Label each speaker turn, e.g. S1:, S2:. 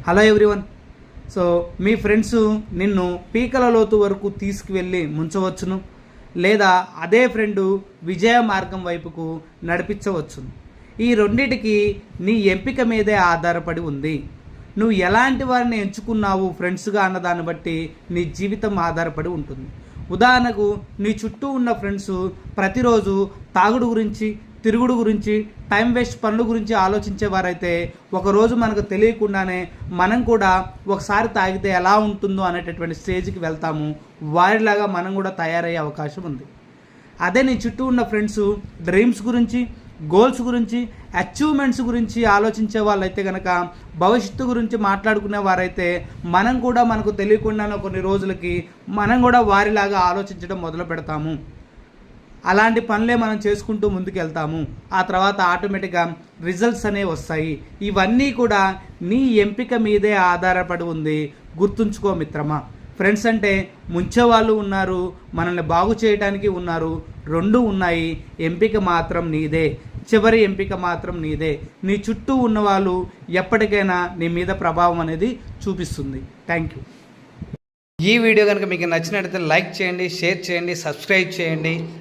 S1: Hello everyone. So మీ friends నిన్ను పీకల లోతు వరకు తీసుకువెళ్ళి ముంచవచ్చును, లేదా అదే ఫ్రెండు విజయ మార్గం వైపుకు నడిపించవచ్చును. ఈ రెండిటికి నీ ఎంపిక మీదే ఆధారపడి ఉంది. నువ్వు ఎలాంటి వారిని ఎంచుకున్నావు ఫ్రెండ్స్గా అన్నదాన్ని బట్టి నీ జీవితం ఆధారపడి ఉంటుంది. ఉదాహరణకు నీ చుట్టూ ఉన్న ఫ్రెండ్స్ ప్రతిరోజు తాగుడు గురించి, తిరుగుడు గురించి, టైం వేస్ట్ పనుల గురించి ఆలోచించేవారైతే ఒకరోజు మనకు తెలియకుండానే మనం కూడా ఒకసారి తాగితే ఎలా ఉంటుందో అనేటటువంటి స్టేజ్కి వెళ్తాము. వారిలాగా మనం కూడా తయారయ్యే అవకాశం ఉంది. అదే నీ చుట్టూ ఉన్న ఫ్రెండ్స్ డ్రీమ్స్ గురించి, గోల్స్ గురించి, అచీవ్మెంట్స్ గురించి ఆలోచించే వాళ్ళైతే కనుక, భవిష్యత్తు గురించి మాట్లాడుకునే వారైతే మనం కూడా మనకు తెలియకుండానే కొన్ని రోజులకి మనం కూడా వారిలాగా ఆలోచించడం మొదలు పెడతాము. అలాంటి పనులే మనం చేసుకుంటూ ముందుకు వెళ్తాము. ఆ తర్వాత ఆటోమేటిక్గా రిజల్ట్స్ అనేవి వస్తాయి. ఇవన్నీ కూడా నీ ఎంపిక మీదే ఆధారపడి ఉంది. గుర్తుంచుకో మిత్రమా, ఫ్రెండ్స్ అంటే ముంచేవాళ్ళు ఉన్నారు, మనల్ని బాగు చేయడానికి ఉన్నారు, రెండు ఉన్నాయి. ఎంపిక మాత్రం నీదే, చివరి ఎంపిక మాత్రం నీదే. నీ చుట్టూ ఉన్నవాళ్ళు ఎప్పటికైనా నీ మీద ప్రభావం అనేది చూపిస్తుంది. Thank you. ఈ వీడియో కనుక మీకు నచ్చినట్లయితే లైక్ చేయండి, షేర్ చేయండి, సబ్స్క్రైబ్ చేయండి.